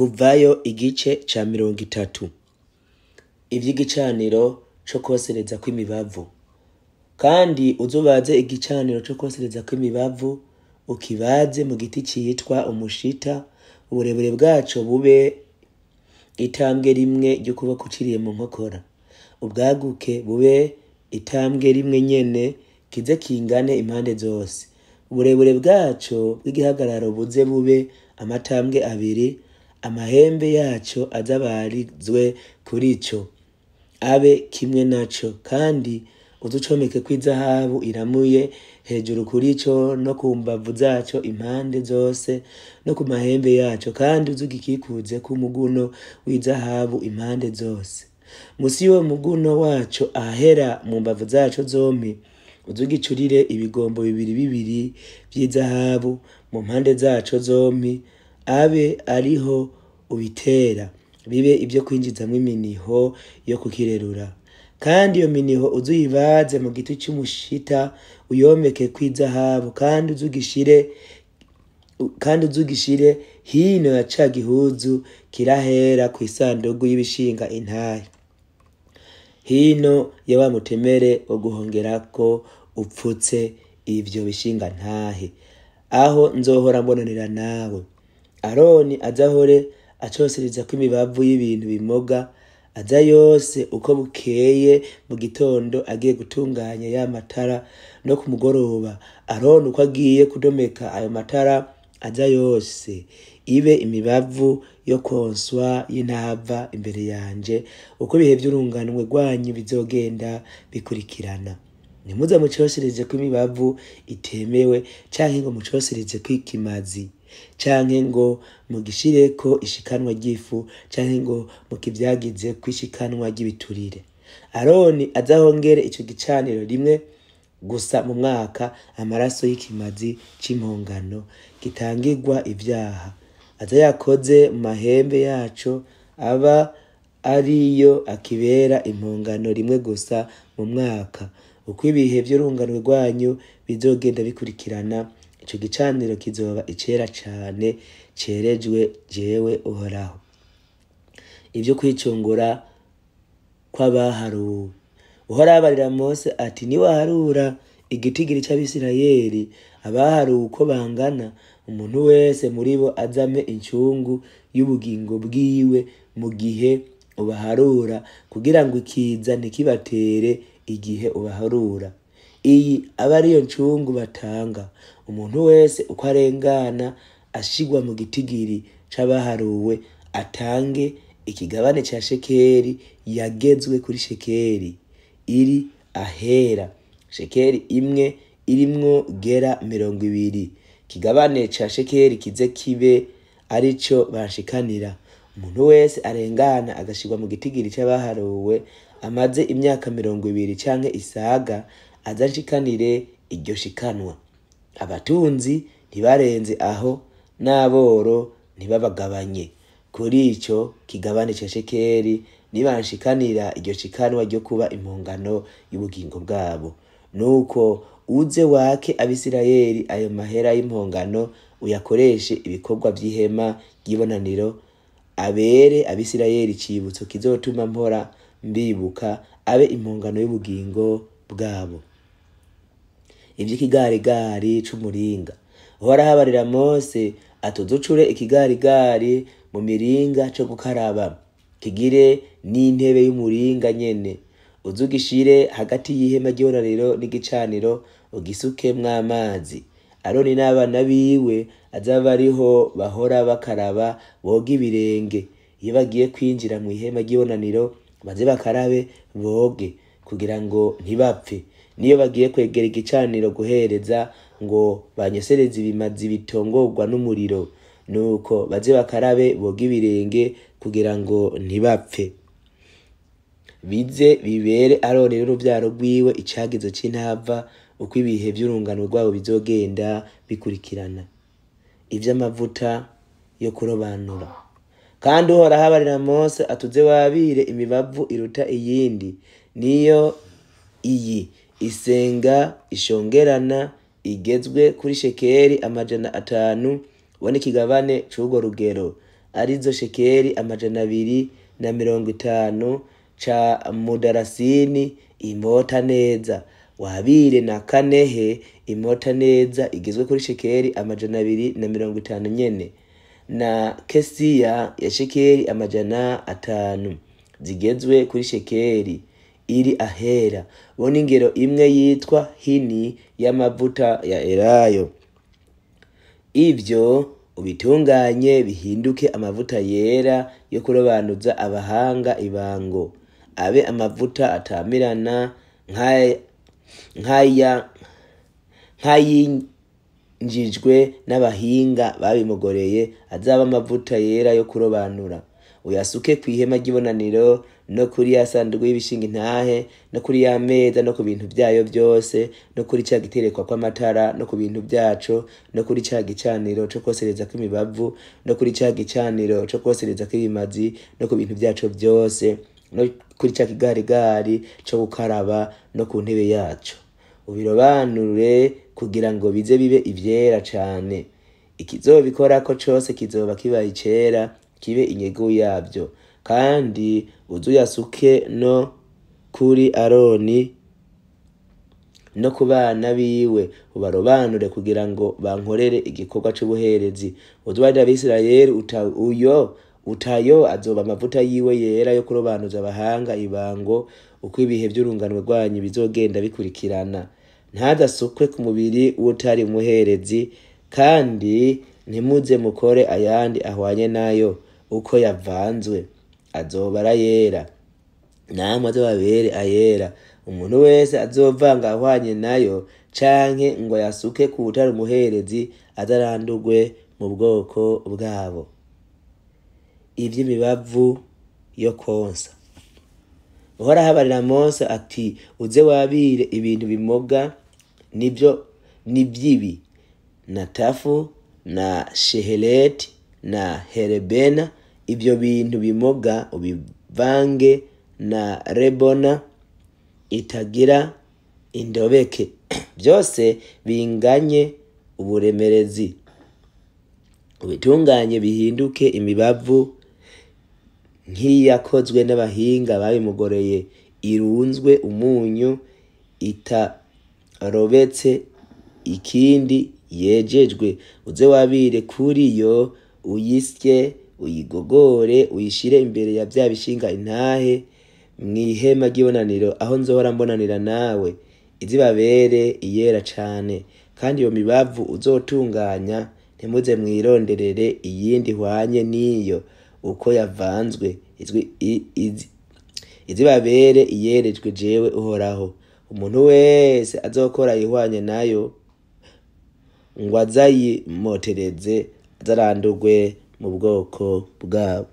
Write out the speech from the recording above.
kuvayo igice ca 30. Ivy'igicaniro co kosereza kw'imibavu. Kandi uzubaze igicaniro co kosereza kw'imibavu, ukibaze mu giti citwa umushita, uburebure bwaco bube itambwe rimwe ry'ukuboko uciriye mu nkokora. Ubwaguke bube itambwe rimwe nyene, kize kingane impande zose. Uburebure bwaco bw'igihagararo buze bube amatambwe 2, amahembe yaco azabarizwe kuri co, abe kimwe naco, kandi uzucomeke kw'izahabu iramuye hejuru kuri co no ku mbavu zaco impande zose no ku mahembe yaco, kandi uzugikikuze k'umuguno w'izahabu impande zose. Musi y'uwo muguno waco ahera mu mbavu zaco zompi, uzugicurire ibigombo 2 vy'izahabu mu mpande zaco zompi, abe ariho ubitera, bibe ivyo kwinjizamwo iminiho yo kukirerura. Kandi iyo miniho uzuyibaze mu giti c'umushita, uyomeke kw'izahabu, kandi uzugishire hino ya ca gihuzu kirahera kw'isandugu y'ibishinga intahe, hino ya wa mutemere wo guhongerako upfutse ivyo bishinga ntahe, aho nzohora mbonanira nawe. Aroni azahore acosereza kw'imibavu y'ibintu bimoga, aza yose uko bukeye mu gitondo agiye gutunganya ya matara, no ku mugoroba Aroni uko agiye kudomeka ayo matara, aza yose ibe imibavu yo konswa y'intava imbere yanje, uko ibihe vy'urunganwe rwanyu bizogenda bikurikirana. Ntimuze mucosereze kw'imibavu itemewe, canke ngo mucosereze kw'ikimazi, canke ngo mugishireko ishikanwa ry'ifu, canke ngo mukivyagize kw'ishikanwa ry'ibiturire. Aroni azahongere ico gicaniro rimwe gusa mu mwaka amaraso y'ikimazi c'impongano gitangirwa ivyaha, aza yakoze mu mahembe yaco, aba ariyo akibera impongano rimwe gusa mu mwaka. Uko ibihe vy'urunganwe rwanyu bizogenda bikurikirana, ico gicaniro kizoba icera cane, cerejwe jewe Uhoraho. Ivyo kwicungura kw'abaharuwe. Uhoraho abarira Mose ati, niwaharura igitigiri c'Abisirayeli abaharuwe uko bangana, umuntu wese muri bo azame incungu y'ubugingo bwiwe mu gihe ubaharura, kugira ngo ikiza ntikibatere igihe ubaharura. Iyi aba ariyo ncungu batanga. Umuntu wese uko arengana ashigwa mu gitigiri c'abaharuwe, atange ikigabane ca shekeri yagezwe kuri shekeri iri ahera. Shekeri imwe irimwo gera 20. Kigabane ca shekeri kize kibe arico bashikanira. Umuntu wese arengana agashigwa mu gitigiri c'abaharuwe, amaze imyaka 20 canke isaga, azashikanire iryo shikanwa. Abatunzi ntibarenze aho, n'aboro ntibabagabanye kuri ico kigabane ca shekeri, nibanshikanira iryo shikanwa ryo kuba impongano y'ubugingo bwabo. Nuko uze wake Abisirayeli ayo mahera y'impongano, uyakoreshe ibikorwa vy'ihema ry'ibonaniro, abere Abisirayeli icibutso kizotuma mpora mbibuka, abe impongano y'ubugingo bwabo. Ivy'ikigarigari c'umuringa. Uhoraho abarira Mose ati, uzucure ikigarigari mu miringa co gukaraba, kigire n'intebe y'umuringa nyene. Uzugishire hagati y'ihema ry'ibonaniro n'igicaniro, ugisukemwo amazi. Aroni n'abana biwe azaba ariho bahora bakaraba, boga ibirenge. Iyo bagiye kwinjira mu ihema ry'ibonaniro, baze bakarabe boge, kugira ngo ntibapfe. Niyo bagiye kwegera igicaniro guhereza, ngo banyosereze ibimazi bitongorwa n'umuriro, nuko baze bakarabe boga ibirenge, kugira ngo ntibapfe. Bize bibere Aroni n'uruvyaro rwiwe icagizo c'intava, uko ibihe vy'urunganwe rwabo bizogenda bikurikirana. Ivy'amavuta yo kurobanura. Kandi Uhoraho abarira Mose ati, uze wabire imibavu iruta iyindi, niyo iyi isenga ishongerana, igezwe kuri shekeri 500, ubone ikigabane c'urwo rugero. arizo shekeri 250 ca mudarasini imota neza, wabire na kanehe imota neza igizwe kuri shekeri 250 nyene, na kesiya ya shekeri 500 zigezwe kuri shekeri iri ahera. Bona ingero imwe yitwa hini y'amavuta ya elayo. Ivyo ubitunganye bihinduke amavuta yera yo kurobanuza abahanga ibango, abe amavuta atamirana nk'ayinjijwe n'abahinga babimugoreye, azaba amavuta yera yo kurobanura. Uyasuke kw'ihema ry'ibonaniro no kuri ya sanduku y'ibishinga intahe no kuri ya meza no ku bintu byayo byose no kuri cya giterekwa kw'amatara no ku bintu byaco no kuri cya gicaniro cyo kosereza kw'imibavu no kuri cya gicaniro cyo kosereza kw'ibimazi no ku bintu byaco byose no kuri cya kigarigari cyo gukaraba no ku ntebe yaco. Ubirobanure kugira ngo bize bibe ivyera cane. Ikizobikora ko cose kizoba kibaye icera, kibe inyegu yabyo. Kandi uzuyasuke no kuri Aroni no ku bana biwe, ubarobanure kugira ngo bankorere igikorwa c'ubuherezi. Uzubadira Abisirayeli utayo azoba amavuta yiwe yera yo kurobanuza abahanga ibango, uko ibihe by'urunganwe rwanyu bizogenda bikurikirana. Ntadasukwe ku mubiri w'utari umuherezi, kandi ntimuze mukore ayandi ahwanye nayo uko yavanzwe, azobara yera, namwe azobabere ayera. Umuntu wese azovanga ahwanye nayo canke ngo yasuke ku utari umuherezi azarandurwe mu bwoko bwabo. Ivy'imibavu yo konsa. Uhora habarira Mose ati uze wabire ibintu bimoga nibyo nibyibi na tafu na sheheleti na herebena. Ibyo bintu bimoga ubivange na rebona itagira indobeke, byose binganye uburemerezi. Ubitunganye bihinduke imibavu nk'iyakozwe n'abahinga babimugoreye, irunzwe umunyu, itarobetse, ikindi yejejwe. Uze wabire kuri yo, uyisye, uyigogore, uyishire imbere ya bya bishinga intahe mw'ihema ry'ibonaniro, aho nzohora mbonanira nawe, izibabere iyera cane. Kandi iyo mibavu uzotunganya ntimuze mwironderere iyindi hwanye niyo uko yavanzwe, izibabere iyerejwe jewe Uhoraho. Umuntu wese azokora ihwanye nayo ngo azayimotereze azarandurwe mu bwoko bwabo.